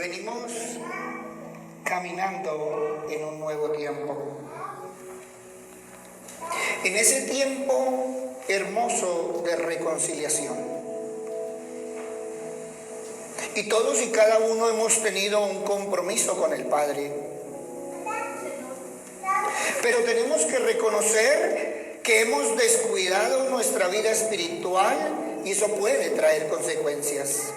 Venimos caminando en un nuevo tiempo. En ese tiempo hermoso de reconciliación. Y todos y cada uno hemos tenido un compromiso con el Padre. Pero tenemos que reconocer que hemos descuidado nuestra vida espiritual y eso puede traer consecuencias.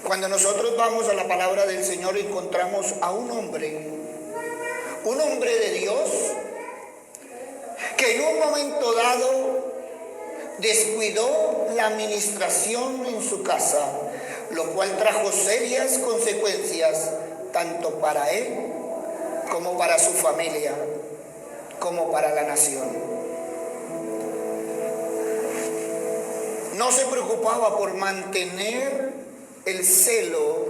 Cuando nosotros vamos a la palabra del Señor encontramos a un hombre de Dios, que en un momento dado descuidó la administración en su casa, lo cual trajo serias consecuencias tanto para él como para su familia, como para la nación. No se preocupaba por mantener el celo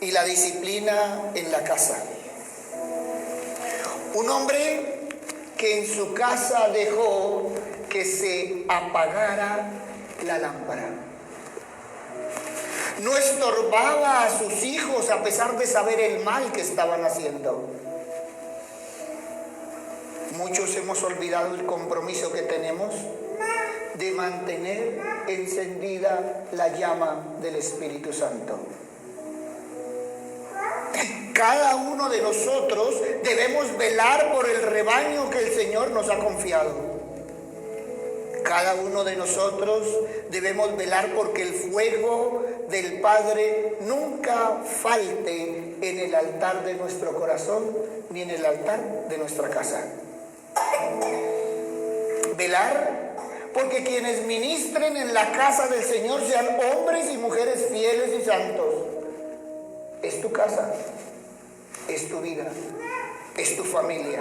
y la disciplina en la casa. Un hombre que en su casa dejó que se apagara la lámpara. No estorbaba a sus hijos a pesar de saber el mal que estaban haciendo. Muchos hemos olvidado el compromiso que tenemos de mantener encendida la llama del Espíritu Santo. Cada uno de nosotros debemos velar por el rebaño que el Señor nos ha confiado. Cada uno de nosotros debemos velar porque el fuego del Padre nunca falte en el altar de nuestro corazón ni en el altar de nuestra casa. Velar porque quienes ministren en la casa del Señor sean hombres y mujeres fieles y santos. Es tu casa, es tu vida, es tu familia.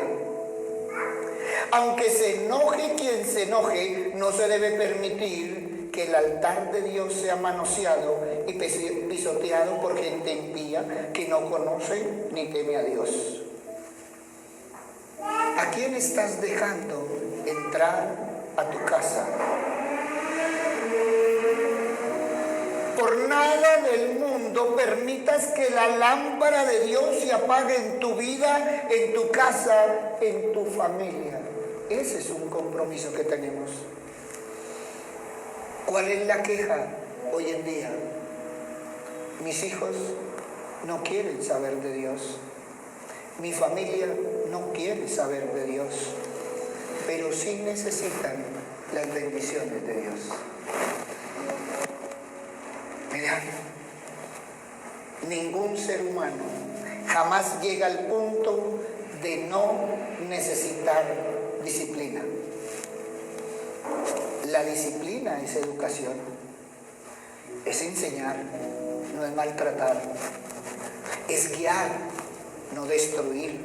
Aunque se enoje quien se enoje, no se debe permitir que el altar de Dios sea manoseado y pisoteado por gente impía que no conoce ni teme a Dios. ¿A quién estás dejando entrar a tu casa? Por nada del mundo permitas que la lámpara de Dios se apague en tu vida, en tu casa, en tu familia. Ese es un compromiso que tenemos. ¿Cuál es la queja hoy en día? Mis hijos no quieren saber de Dios. Mi familia no quiere saber de Dios. Pero sí necesitan las bendiciones de Dios. Mirad, ningún ser humano jamás llega al punto de no necesitar disciplina. La disciplina es educación, es enseñar, no es maltratar, es guiar, no destruir.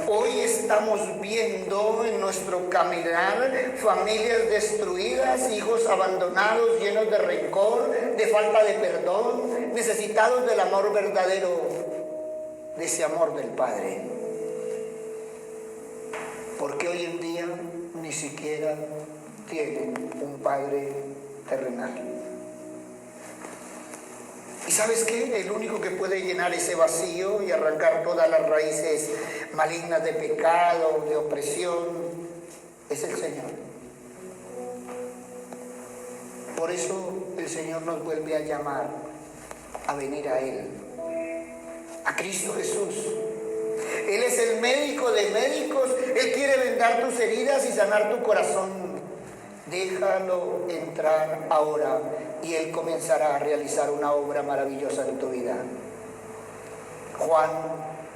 Hoy estamos viendo en nuestro caminar familias destruidas, hijos abandonados, llenos de rencor, de falta de perdón, necesitados del amor verdadero, de ese amor del Padre. Porque hoy en día ni siquiera tienen un Padre terrenal. ¿Y sabes qué? El único que puede llenar ese vacío y arrancar todas las raíces malignas de pecado, de opresión, es el Señor. Por eso el Señor nos vuelve a llamar a venir a Él, a Cristo Jesús. Él es el médico de médicos. Él quiere vendar tus heridas y sanar tu corazón. Déjalo entrar ahora y Él comenzará a realizar una obra maravillosa en tu vida. Juan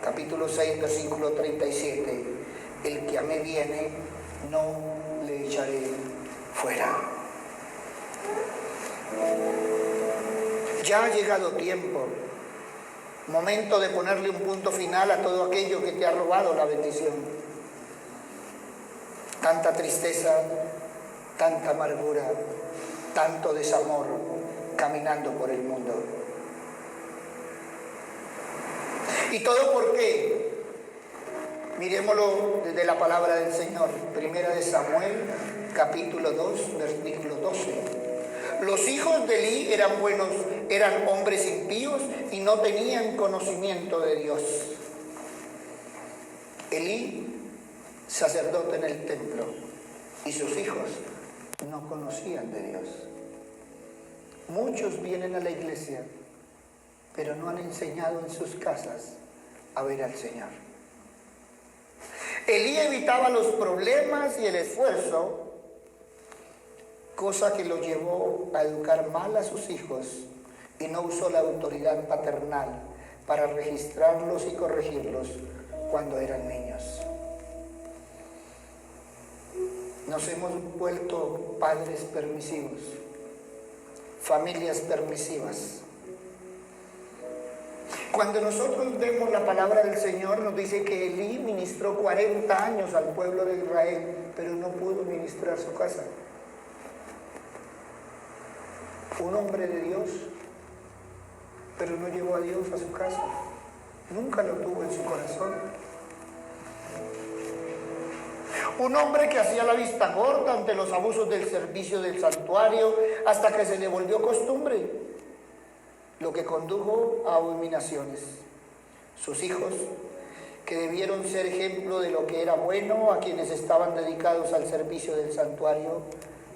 capítulo 6 versículo 37. El que a mí viene no le echaré fuera. Ya ha llegado tiempo, momento de ponerle un punto final a todo aquello que te ha robado la bendición. Tanta tristeza, tanta amargura, tanto desamor caminando por el mundo. ¿Y todo por qué? Mirémoslo desde la palabra del Señor. Primera de Samuel, capítulo 2, versículo 12. Los hijos de Elí eran buenos, eran hombres impíos y no tenían conocimiento de Dios. Elí, sacerdote en el templo, y sus hijos no conocían de Dios. Muchos vienen a la iglesia, pero no han enseñado en sus casas a ver al Señor. Elí evitaba los problemas y el esfuerzo, cosa que lo llevó a educar mal a sus hijos y no usó la autoridad paternal para registrarlos y corregirlos cuando eran niños. Nos hemos vuelto padres permisivos, familias permisivas. Cuando nosotros vemos la palabra del Señor, nos dice que Elí ministró 40 años al pueblo de Israel, pero no pudo ministrar su casa. Un hombre de Dios, pero no llevó a Dios a su casa. Nunca lo tuvo en su corazón. Un hombre que hacía la vista gorda ante los abusos del servicio del santuario hasta que se le volvió costumbre, lo que condujo a abominaciones. Sus hijos, que debieron ser ejemplo de lo que era bueno a quienes estaban dedicados al servicio del santuario,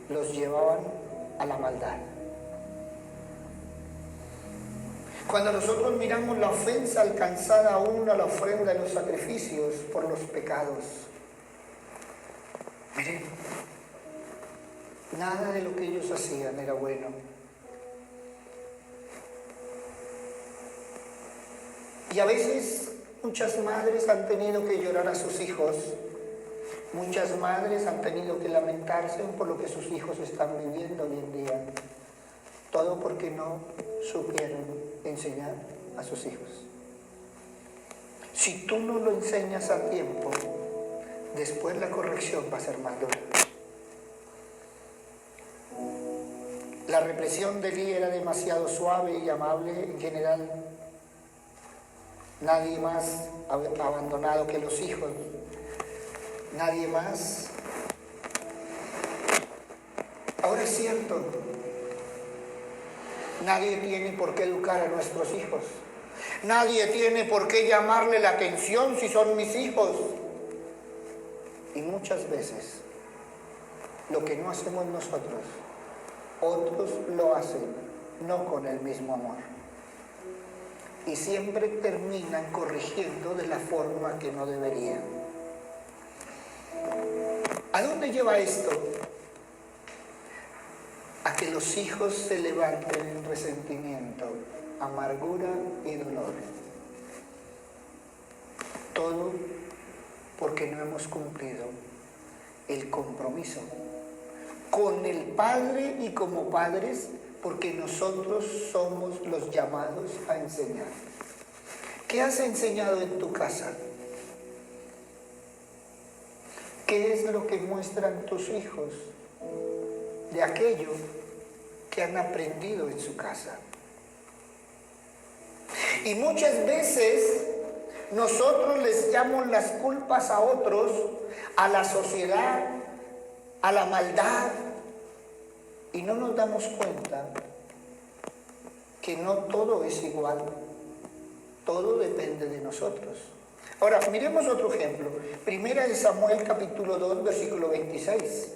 los llevaban a la maldad. Cuando nosotros miramos la ofensa alcanzada aún a la ofrenda de los sacrificios por los pecados, miren, nada de lo que ellos hacían era bueno. Y a veces muchas madres han tenido que llorar a sus hijos, muchas madres han tenido que lamentarse por lo que sus hijos están viviendo hoy en día. Todo porque no supieron enseñar a sus hijos. Si tú no lo enseñas a tiempo, después la corrección va a ser más dura. La represión de Elí era demasiado suave y amable en general. Nadie más abandonado que los hijos. Nadie más. Ahora es cierto, nadie tiene por qué educar a nuestros hijos. Nadie tiene por qué llamarle la atención si son mis hijos. Y muchas veces, lo que no hacemos nosotros, otros lo hacen, no con el mismo amor. Y siempre terminan corrigiendo de la forma que no deberían. ¿A dónde lleva esto? A que los hijos se levanten en resentimiento, amargura y dolor. Todo porque no hemos cumplido el compromiso con el Padre y como padres, porque nosotros somos los llamados a enseñar. ¿Qué has enseñado en tu casa? ¿Qué es lo que muestran tus hijos de aquello que han aprendido en su casa? Y muchas veces nosotros les echamos las culpas a otros, a la sociedad, a la maldad, y no nos damos cuenta que no todo es igual, todo depende de nosotros. Ahora, miremos otro ejemplo. Primera de Samuel, capítulo 2, versículo 26.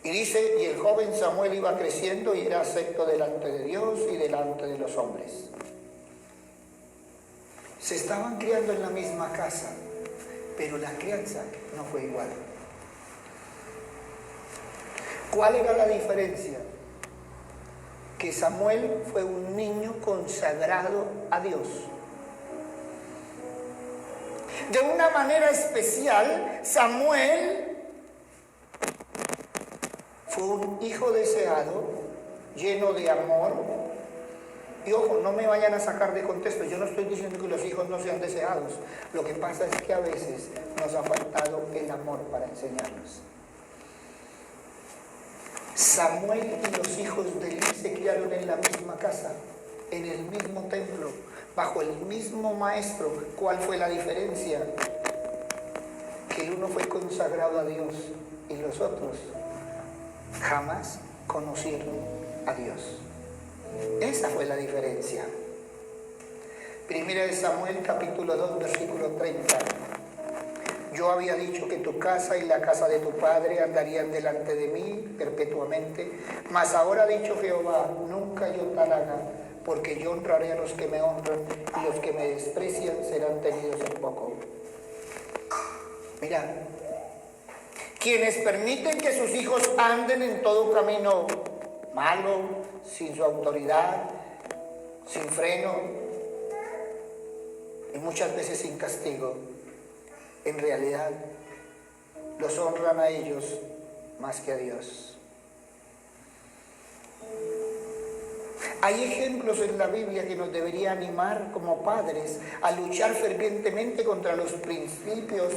Y dice, y el joven Samuel iba creciendo y era acepto delante de Dios y delante de los hombres. Se estaban criando en la misma casa, pero la crianza no fue igual. ¿Cuál era la diferencia? Que Samuel fue un niño consagrado a Dios. De una manera especial, Samuel fue un hijo deseado, lleno de amor. Y ojo, no me vayan a sacar de contexto, yo no estoy diciendo que los hijos no sean deseados. Lo que pasa es que a veces nos ha faltado el amor para enseñarlos. Samuel y los hijos de Elí se criaron en la misma casa, en el mismo templo, bajo el mismo maestro. ¿Cuál fue la diferencia? Que el uno fue consagrado a Dios y los otros jamás conocieron a Dios. Esa fue la diferencia. Primera de Samuel capítulo 2 versículo 30. Yo había dicho que tu casa y la casa de tu padre andarían delante de mí perpetuamente, mas ahora ha dicho Jehová, nunca yo tal haga, porque yo honraré a los que me honran y los que me desprecian serán tenidos en poco. Mira, quienes permiten que sus hijos anden en todo camino malo, sin su autoridad, sin freno y muchas veces sin castigo, en realidad los honran a ellos más que a Dios. Hay ejemplos en la Biblia que nos debería animar como padres a luchar fervientemente contra los principios,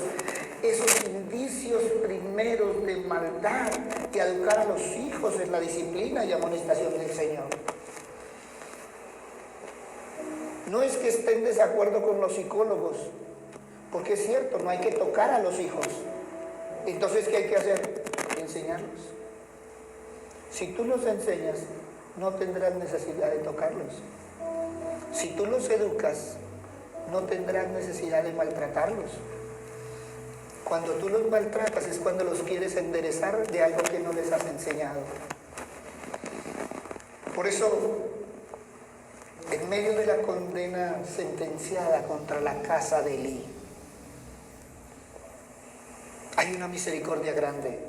esos indicios primeros de maldad, y educar a los hijos en la disciplina y amonestación del Señor. No es que esté en desacuerdo con los psicólogos, porque es cierto, no hay que tocar a los hijos. Entonces, ¿qué hay que hacer? Enseñarlos. Si tú los enseñas, no tendrás necesidad de tocarlos. Si tú los educas, no tendrás necesidad de maltratarlos. Cuando tú los maltratas es cuando los quieres enderezar de algo que no les has enseñado. Por eso, en medio de la condena sentenciada contra la casa de Elí, hay una misericordia grande.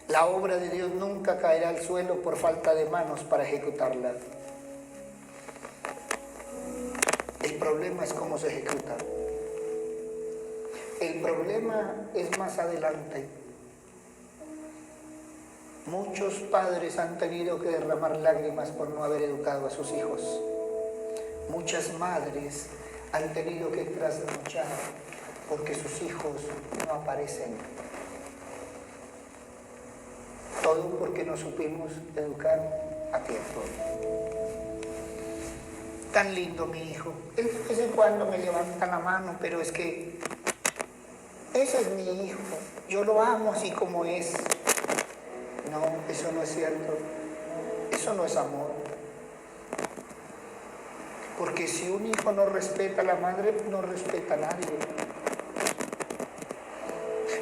La obra de Dios nunca caerá al suelo por falta de manos para ejecutarla. El problema es cómo se ejecuta. El problema es más adelante. Muchos padres han tenido que derramar lágrimas por no haber educado a sus hijos. Muchas madres han tenido que trasnochar porque sus hijos no aparecen. Todo porque no supimos educar a tiempo. Tan lindo mi hijo. Él de vez en cuando me levanta la mano, pero es que ese es mi hijo. Yo lo amo así como es. No, eso no es cierto. Eso no es amor. Porque si un hijo no respeta a la madre, no respeta a nadie.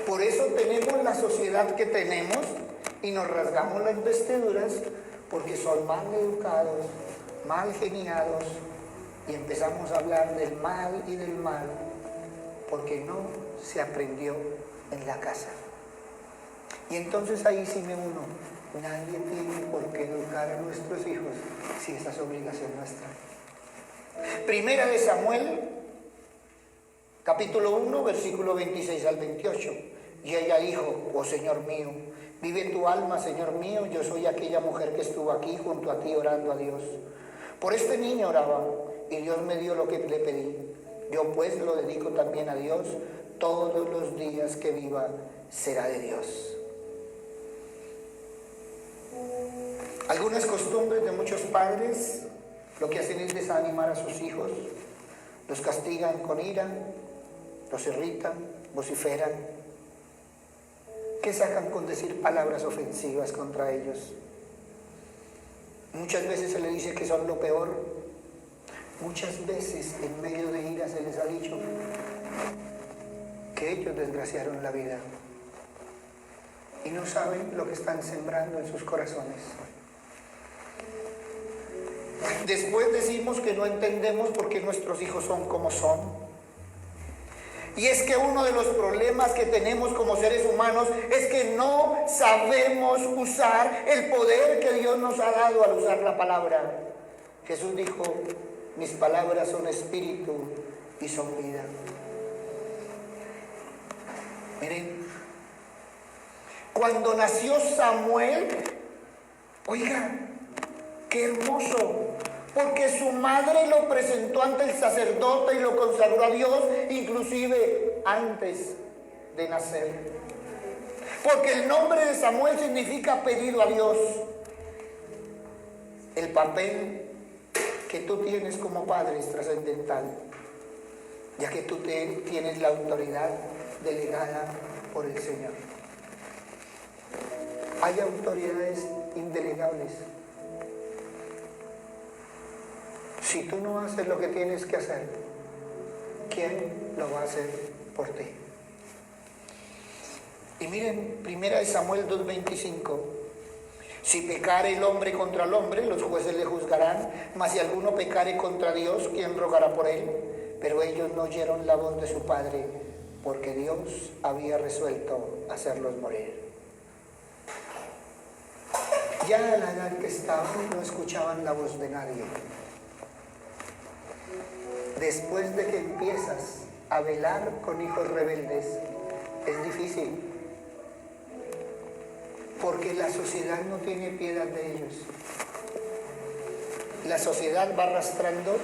Por eso tenemos la sociedad que tenemos y nos rasgamos las vestiduras porque son mal educados, mal geniados, y empezamos a hablar del mal y del mal porque no se aprendió en la casa. Y entonces ahí sí me uno. Nadie tiene por qué educar a nuestros hijos si esa es obligación nuestra. Primera de Samuel, capítulo 1, versículo 26 al 28. Y ella dijo, oh Señor mío, vive tu alma, Señor mío, yo soy aquella mujer que estuvo aquí junto a ti orando a Dios. Por este niño oraba y Dios me dio lo que le pedí. Yo pues lo dedico también a Dios. Todos los días que viva será de Dios. Algunas costumbres de muchos padres lo que hacen es desanimar a sus hijos. Los castigan con ira, los irritan, vociferan. ¿Qué sacan con decir palabras ofensivas contra ellos? Muchas veces se les dice que son lo peor. Muchas veces en medio de ira se les ha dicho que ellos desgraciaron la vida y no saben lo que están sembrando en sus corazones. Después decimos que no entendemos por qué nuestros hijos son como son. Y es que uno de los problemas que tenemos como seres humanos es que no sabemos usar el poder que Dios nos ha dado al usar la palabra. Jesús dijo, mis palabras son espíritu y son vida. Miren, cuando nació Samuel, oiga, qué hermoso, porque su madre lo presentó ante el sacerdote y lo consagró a Dios, inclusive antes de nacer. Porque el nombre de Samuel significa pedido a Dios. El papel que tú tienes como padre es trascendental, ya que tú tienes la autoridad delegada por el Señor. Hay autoridades indelegables. Si tú no haces lo que tienes que hacer, ¿quién lo va a hacer por ti? Y miren, 1 Samuel 2:25. Si pecare el hombre contra el hombre, los jueces le juzgarán, mas si alguno pecare contra Dios, ¿quién rogará por él? Pero ellos no oyeron la voz de su padre, porque Dios había resuelto hacerlos morir. Ya a la edad que estaban, no escuchaban la voz de nadie. Después de que empiezas a velar con hijos rebeldes, es difícil. Porque la sociedad no tiene piedad de ellos. La sociedad va arrastrando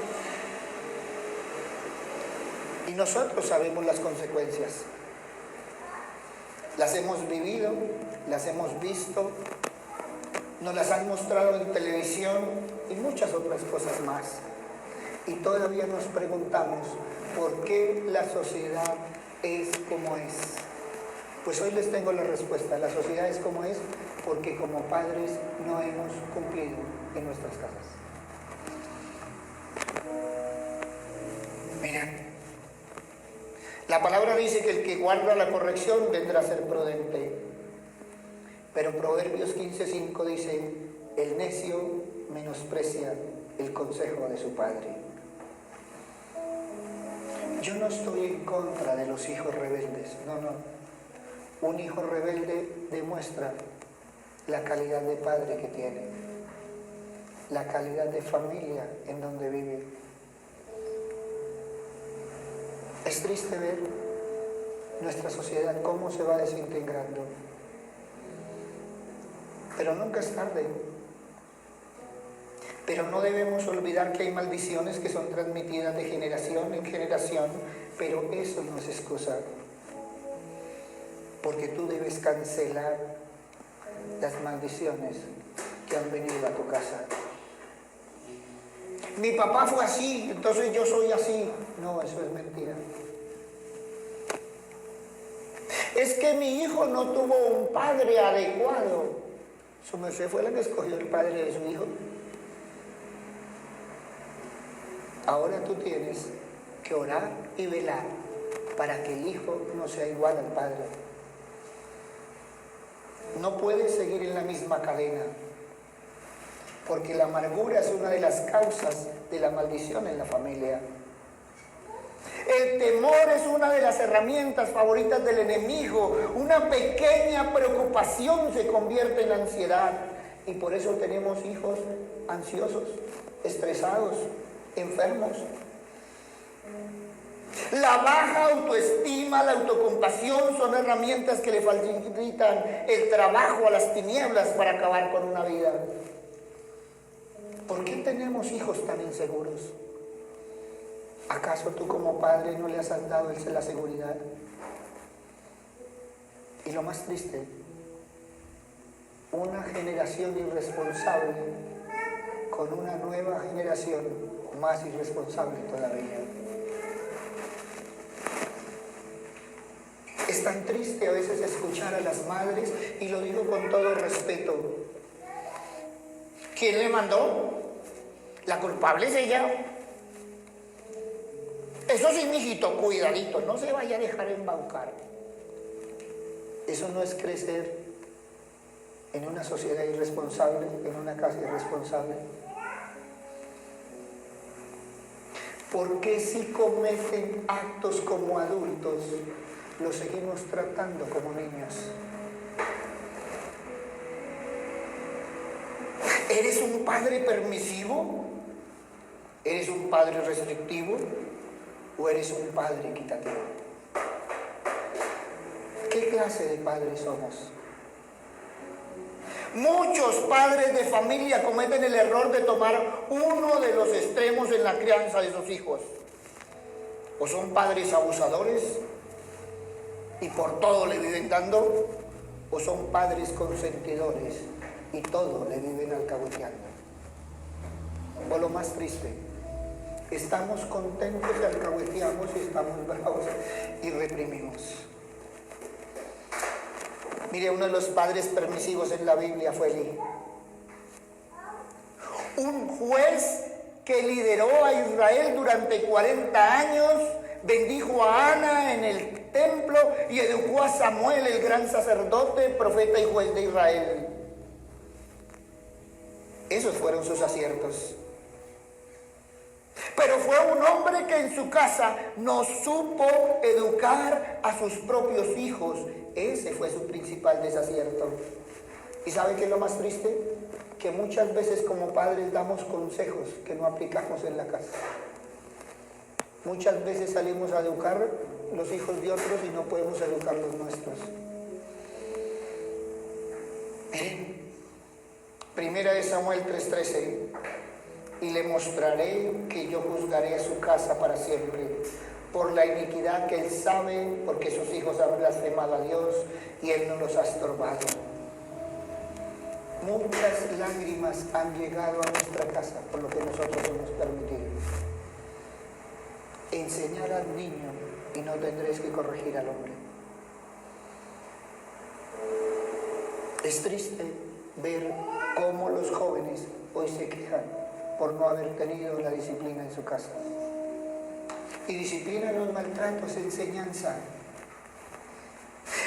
y nosotros sabemos las consecuencias. Las hemos vivido, las hemos visto, nos las han mostrado en televisión y muchas otras cosas más. Y todavía nos preguntamos por qué la sociedad es como es. Pues hoy les tengo la respuesta. La sociedad es como es porque como padres no hemos cumplido en nuestras casas. Mira, la palabra dice que el que guarda la corrección vendrá a ser prudente. Pero Proverbios 15:5 dice, el necio menosprecia el consejo de su padre. Yo no estoy en contra de los hijos rebeldes, no. Un hijo rebelde demuestra la calidad de padre que tiene, la calidad de familia en donde vive. Es triste ver nuestra sociedad cómo se va desintegrando, pero nunca es tarde. Pero no debemos olvidar que hay maldiciones que son transmitidas de generación en generación, pero eso no es excusa. Porque tú debes cancelar las maldiciones que han venido a tu casa. Mi papá fue así, entonces yo soy así. No, eso es mentira. Es que mi hijo no tuvo un padre adecuado. Su merced fue la que escogió el padre de su hijo. Ahora tú tienes que orar y velar para que el hijo no sea igual al padre. No puedes seguir en la misma cadena, porque la amargura es una de las causas de la maldición en la familia. El temor es una de las herramientas favoritas del enemigo. Una pequeña preocupación se convierte en ansiedad, y por eso tenemos hijos ansiosos, estresados, enfermos. La baja autoestima, la autocompasión son herramientas que le facilitan el trabajo a las tinieblas para acabar con una vida. ¿Por qué tenemos hijos tan inseguros? ¿Acaso tú como padre no les has dado la seguridad? Y lo más triste, una generación irresponsable con una nueva generación más irresponsable todavía. Es tan triste a veces escuchar a las madres, y lo digo con todo respeto. ¿Quién le mandó? La culpable es ella. Eso sí, mijito, cuidadito, no se vaya a dejar embaucar. Eso no es crecer en una sociedad irresponsable, en una casa irresponsable. ¿Por qué si cometen actos como adultos, los seguimos tratando como niños? ¿Eres un padre permisivo? ¿Eres un padre restrictivo? ¿O eres un padre equitativo? ¿Qué clase de padres somos? Muchos padres de familia cometen el error de tomar uno de los extremos en la crianza de sus hijos. O son padres abusadores y por todo le viven dando, o son padres consentidores y todo le viven alcahueteando. O lo más triste, estamos contentos y alcahueteamos, y estamos bravos y reprimimos. Mire, uno de los padres permisivos en la Biblia fue Elí. Un juez que lideró a Israel durante 40 años, bendijo a Ana en el templo y educó a Samuel, el gran sacerdote, profeta y juez de Israel. Esos fueron sus aciertos. Pero fue un hombre que en su casa no supo educar a sus propios hijos. Ese fue su principal desacierto. ¿Y sabe qué es lo más triste? Que muchas veces como padres damos consejos que no aplicamos en la casa. Muchas veces salimos a educar los hijos de otros y no podemos educar los nuestros. Primera de Samuel 3:13. Y le mostraré que yo juzgaré a su casa para siempre, por la iniquidad que él sabe, porque sus hijos han blasfemado a Dios y él no los ha estorbado. Muchas lágrimas han llegado a nuestra casa por lo que nosotros hemos permitido. Enseñar al niño y no tendréis que corregir al hombre. Es triste ver cómo los jóvenes hoy se quejan por no haber tenido la disciplina en su casa. Y disciplina los maltratos, enseñanza.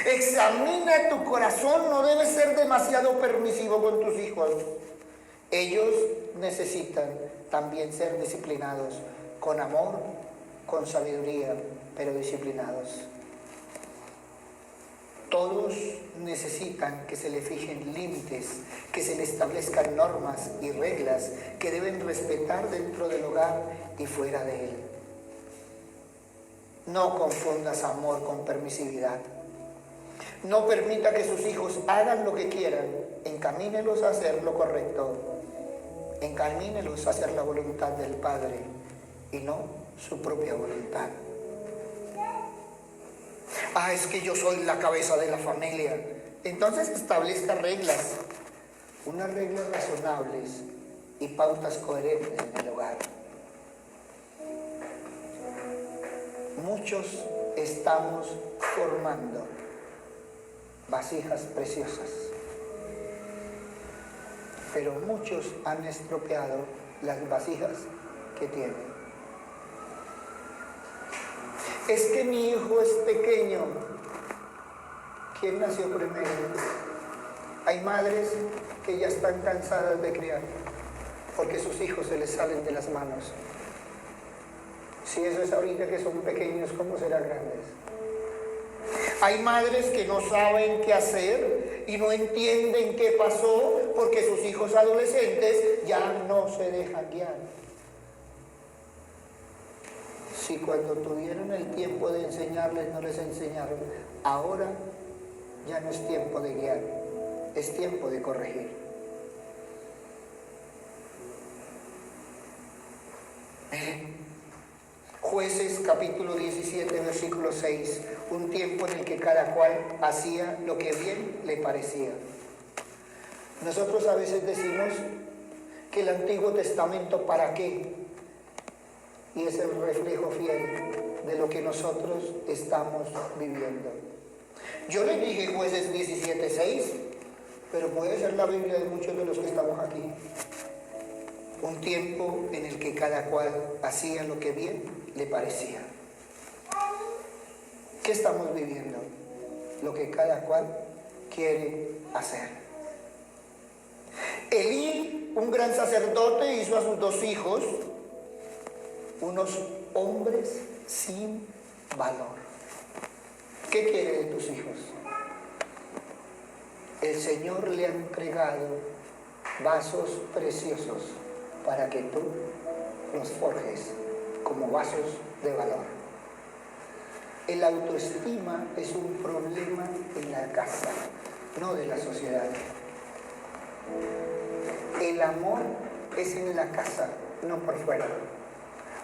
Examina tu corazón, no debes ser demasiado permisivo con tus hijos. Ellos necesitan también ser disciplinados con amor, con sabiduría, pero disciplinados. Todos necesitan que se le fijen límites, que se le establezcan normas y reglas que deben respetar dentro del hogar y fuera de él. No confundas amor con permisividad. No permita que sus hijos hagan lo que quieran. Encamínelos a hacer lo correcto. Encamínelos a hacer la voluntad del Padre y no su propia voluntad. Es que yo soy la cabeza de la familia. Entonces establezca reglas, unas reglas razonables y pautas coherentes en el hogar. Muchos estamos formando vasijas preciosas, pero muchos han estropeado las vasijas que tienen. Es que mi hijo es pequeño. ¿Quién nació primero? Hay madres que ya están cansadas de criar porque sus hijos se les salen de las manos. Si eso es ahorita que son pequeños, ¿cómo serán grandes? Hay madres que no saben qué hacer y no entienden qué pasó porque sus hijos adolescentes ya no se dejan guiar. Si cuando tuvieron el tiempo de enseñarles no les enseñaron, ahora ya no es tiempo de guiar, es tiempo de corregir. Jueces capítulo 17 versículo 6, un tiempo en el que cada cual hacía lo que bien le parecía. Nosotros a veces decimos que el Antiguo Testamento, ¿para qué? Y es el reflejo fiel de lo que nosotros estamos viviendo. Yo les dije Jueces 17:6, pero puede ser la Biblia de muchos de los que estamos aquí. Un tiempo en el que cada cual hacía lo que bien le parecía. ¿Qué estamos viviendo? Lo que cada cual quiere hacer. Elí, un gran sacerdote, hizo a sus 2 hijos unos hombres sin valor. ¿Qué quiere de tus hijos? El Señor le ha entregado vasos preciosos para que tú los forjes como vasos de valor. El autoestima es un problema en la casa, no de la sociedad. El amor es en la casa, no por fuera.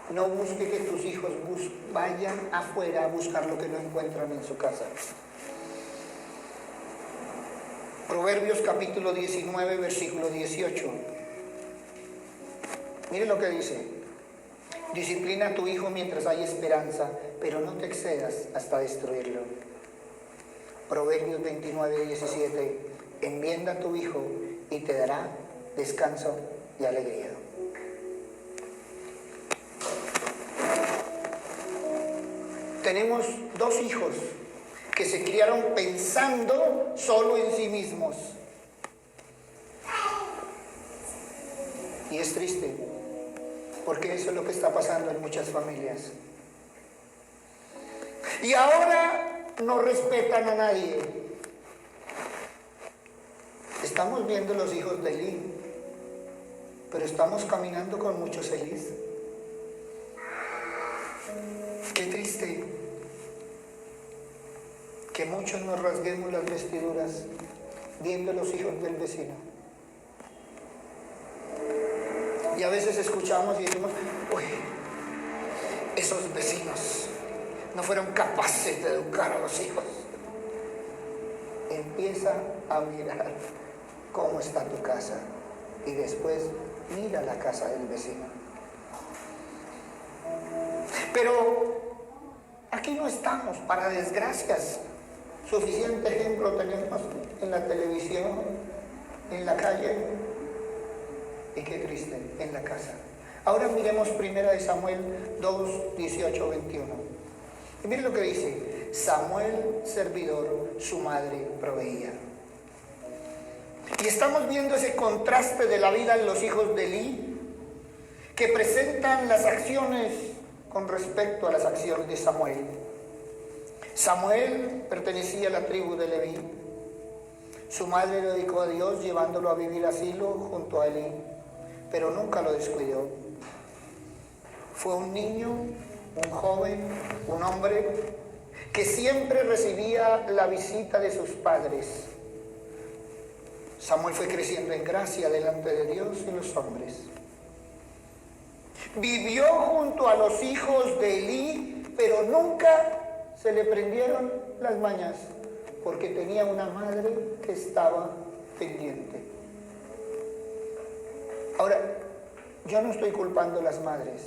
No busque que tus hijos vayan afuera a buscar lo que no encuentran en su casa. Proverbios capítulo 19, versículo 18. Mire lo que dice. Disciplina a tu hijo mientras hay esperanza, pero no te excedas hasta destruirlo. Proverbios 29:17, enmienda a tu hijo y te dará descanso y alegría. Tenemos 2 hijos que se criaron pensando solo en sí mismos. Y es triste, porque eso es lo que está pasando en muchas familias. Y ahora no respetan a nadie. Estamos viendo los hijos de Elí, pero estamos caminando con muchos Elís. Qué triste que muchos nos rasguemos las vestiduras viendo los hijos del vecino. Y a veces escuchamos y decimos, uy, esos vecinos no fueron capaces de educar a los hijos. Empieza a mirar cómo está tu casa y después mira la casa del vecino. Pero aquí no estamos para desgracias. Suficiente ejemplo tenemos en la televisión, en la calle, y qué triste, en la casa. Ahora miremos 1 Samuel 2, 18, 21. Y miren lo que dice: Samuel, servidor, su madre proveía. Y estamos viendo ese contraste de la vida en los hijos de Elí, que presentan las acciones con respecto a las acciones de Samuel. Samuel pertenecía a la tribu de Leví. Su madre lo dedicó a Dios, llevándolo a vivir asilo junto a Elí, pero nunca lo descuidó. Fue un niño, un joven, un hombre que siempre recibía la visita de sus padres. Samuel fue creciendo en gracia delante de Dios y los hombres. Vivió junto a los hijos de Elí, pero nunca se le prendieron las mañas, porque tenía una madre que estaba pendiente. Ahora, yo no estoy culpando a las madres,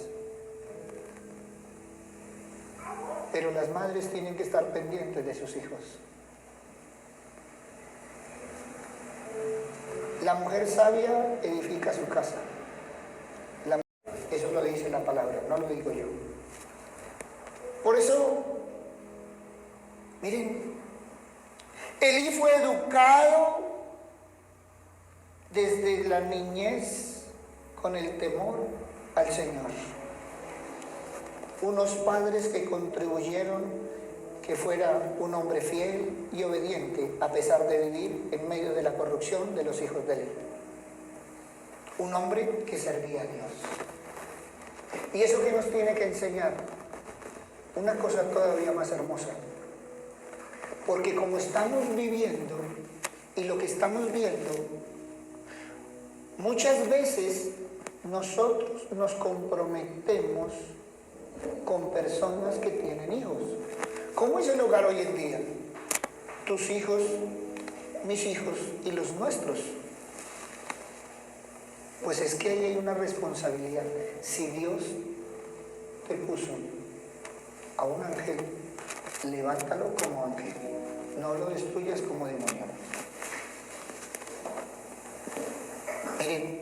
pero las madres tienen que estar pendientes de sus hijos. La mujer sabia edifica su casa. Eso lo dice la palabra, no lo digo yo. Por eso, miren, Elí fue educado desde la niñez con el temor al Señor. Unos padres que contribuyeron que fuera un hombre fiel y obediente a pesar de vivir en medio de la corrupción de los hijos de Elí. Un hombre que servía a Dios. ¿Y eso qué nos tiene que enseñar? Una cosa todavía más hermosa. Porque como estamos viviendo y lo que estamos viendo, muchas veces nosotros nos comprometemos con personas que tienen hijos. ¿Cómo es el hogar hoy en día? Tus hijos, mis hijos y los nuestros. Pues es que ahí hay una responsabilidad. Si Dios te puso a un ángel, levántalo como ángel, no lo destruyas como demonio. Miren,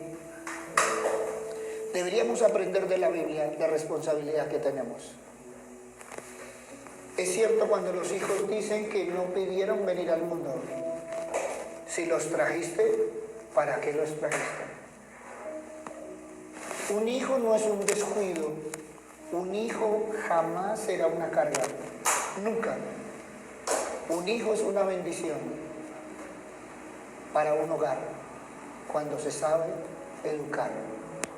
deberíamos aprender de la Biblia la responsabilidad que tenemos. Es cierto cuando los hijos dicen que no pidieron venir al mundo. Si los trajiste, ¿para qué los trajiste? Un hijo no es un descuido. Un hijo jamás será una carga. Nunca. Un hijo es una bendición para un hogar cuando se sabe educar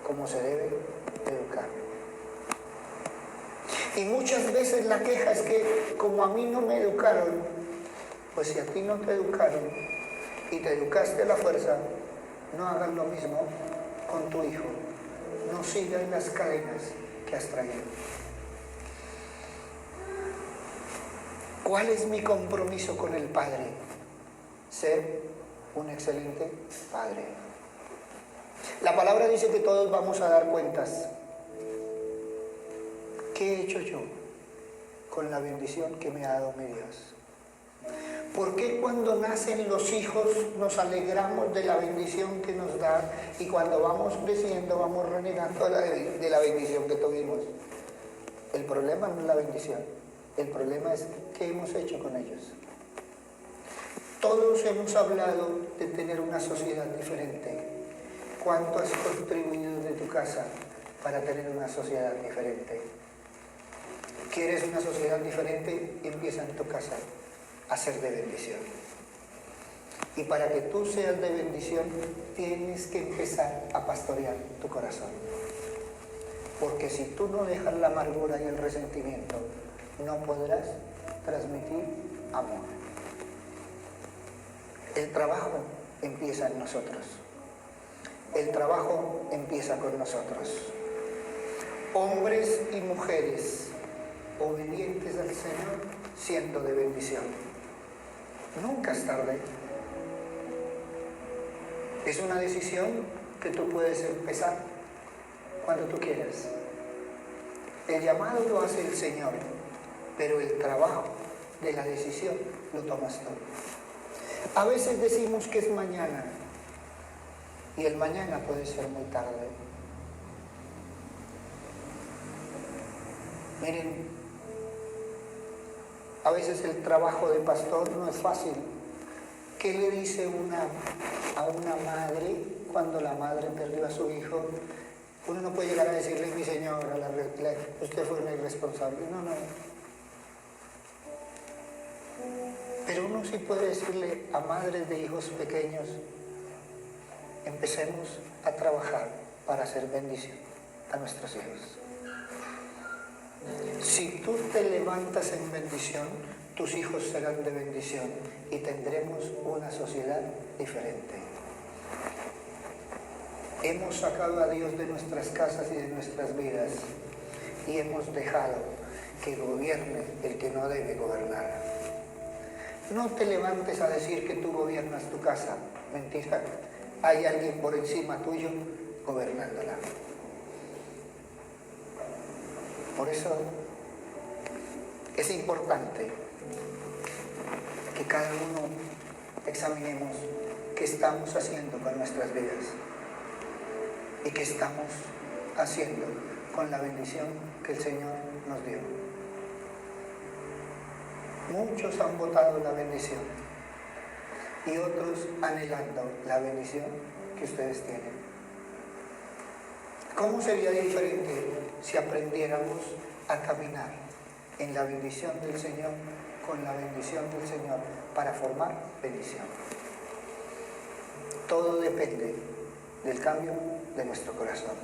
como se debe educar. Y muchas veces la queja es que como a mí no me educaron, pues si a ti no te educaron y te educaste a la fuerza, no hagas lo mismo con tu hijo. No sigas las cadenas que has traído. ¿Cuál es mi compromiso con el Padre? Ser un excelente padre. La palabra dice que todos vamos a dar cuentas. ¿Qué he hecho yo con la bendición que me ha dado mi Dios? ¿Por qué cuando nacen los hijos nos alegramos de la bendición que nos da y cuando vamos creciendo vamos renegando de la bendición que tuvimos? El problema no es la bendición, el problema es qué hemos hecho con ellos. Todos hemos hablado de tener una sociedad diferente. ¿Cuánto has contribuido de tu casa para tener una sociedad diferente? ¿Quieres una sociedad diferente? Empieza en tu casa a ser de bendición. Y para que tú seas de bendición, tienes que empezar a pastorear tu corazón. Porque si tú no dejas la amargura y el resentimiento, no podrás transmitir amor. El trabajo empieza en nosotros. El trabajo empieza con nosotros. Hombres y mujeres obedientes al Señor, siendo de bendición. Nunca es tarde. Es una decisión que tú puedes empezar cuando tú quieras. El llamado lo hace el Señor, pero el trabajo de la decisión lo tomas tú. A veces decimos que es mañana, y el mañana puede ser muy tarde. Miren, a veces el trabajo de pastor no es fácil. ¿Qué le dice a una madre cuando la madre perdió a su hijo? Uno no puede llegar a decirle, mi señora, usted fue una irresponsable. No. Pero uno sí puede decirle a madres de hijos pequeños, empecemos a trabajar para hacer bendición a nuestros hijos. Si tú te levantas en bendición, tus hijos serán de bendición y tendremos una sociedad diferente. Hemos sacado a Dios de nuestras casas y de nuestras vidas y hemos dejado que gobierne el que no debe gobernar. No te levantes a decir que tú gobiernas tu casa. Mentira. Hay alguien por encima tuyo gobernándola. Por eso es importante que cada uno examinemos qué estamos haciendo con nuestras vidas y qué estamos haciendo con la bendición que el Señor nos dio. Muchos han votado la bendición y otros anhelando la bendición que ustedes tienen. ¿Cómo sería diferente si aprendiéramos a caminar en la bendición del Señor, con la bendición del Señor, para formar bendición? Todo depende del cambio de nuestro corazón.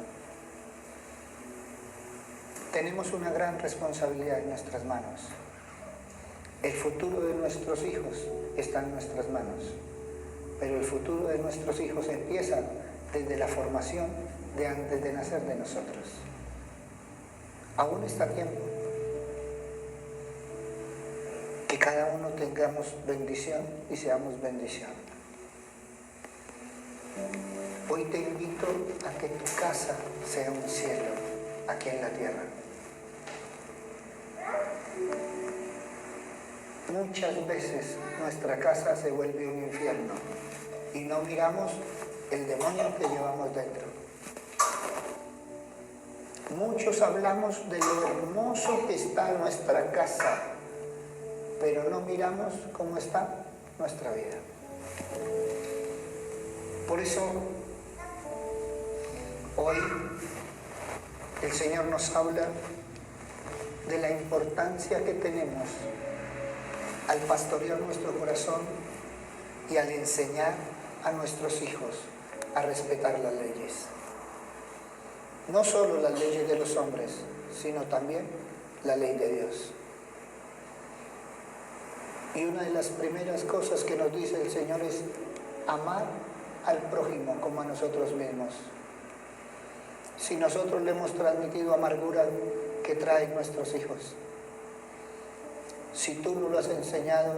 Tenemos una gran responsabilidad en nuestras manos. El futuro de nuestros hijos está en nuestras manos, pero el futuro de nuestros hijos empieza desde la formación de antes de nacer de nosotros. Aún está a tiempo. Que cada uno tengamos bendición y seamos bendición. Hoy te invito a que tu casa sea un cielo aquí en la tierra. Muchas veces nuestra casa se vuelve un infierno y no miramos el demonio que llevamos dentro. Muchos hablamos de lo hermoso que está nuestra casa, pero no miramos cómo está nuestra vida. Por eso, hoy el Señor nos habla de la importancia que tenemos al pastorear nuestro corazón y al enseñar a nuestros hijos a respetar las leyes. No solo las leyes de los hombres, sino también la ley de Dios. Y una de las primeras cosas que nos dice el Señor es amar al prójimo como a nosotros mismos. Si nosotros le hemos transmitido amargura, que traen nuestros hijos. Si tú no lo has enseñado,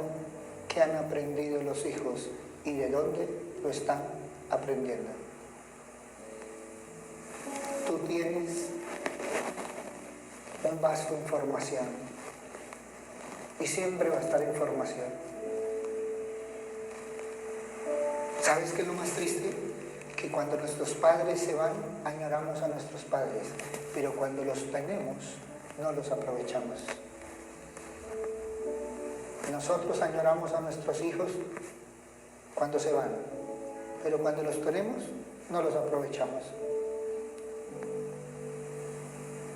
¿qué han aprendido los hijos y de dónde lo están aprendiendo? Tú tienes un vaso de información y siempre va a estar información. ¿Sabes qué es lo más triste? Que cuando nuestros padres se van, añoramos a nuestros padres, pero cuando los tenemos, no los aprovechamos. Nosotros añoramos a nuestros hijos cuando se van, pero cuando los tenemos, no los aprovechamos.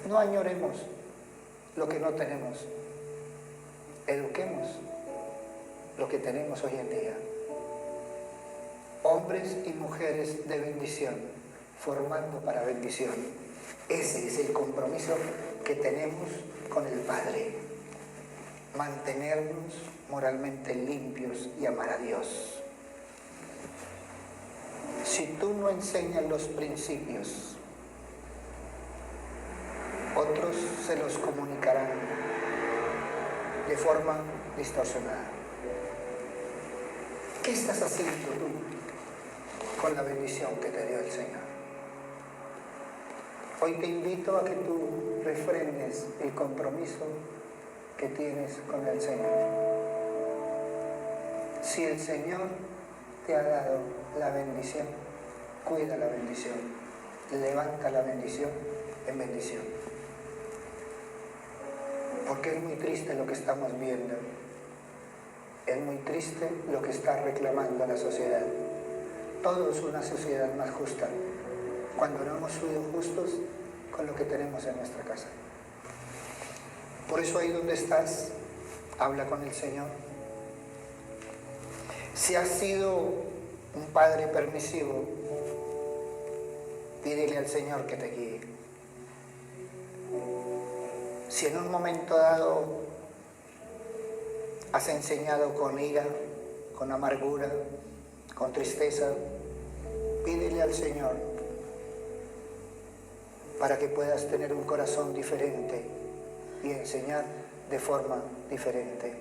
No añoremos lo que no tenemos. Eduquemos lo que tenemos hoy en día. Hombres y mujeres de bendición, formando para bendición. Ese es el compromiso que tenemos con el Padre. Mantenernos moralmente limpios y amar a Dios. Si tú no enseñas los principios, otros se los comunicarán de forma distorsionada. ¿Qué estás haciendo tú con la bendición que te dio el Señor? Hoy te invito a que tú refrendes el compromiso que tienes con el Señor. Si el Señor te ha dado la bendición, cuida la bendición, levanta la bendición en bendición. Porque es muy triste lo que estamos viendo. Es muy triste lo que está reclamando la sociedad. Todo es una sociedad más justa, cuando no hemos sido justos con lo que tenemos en nuestra casa. Por eso ahí donde estás, habla con el Señor. Si has sido un padre permisivo, pídele al Señor que te guíe. Si en un momento dado has enseñado con ira, con amargura, con tristeza, pídele al Señor para que puedas tener un corazón diferente y enseñar de forma diferente.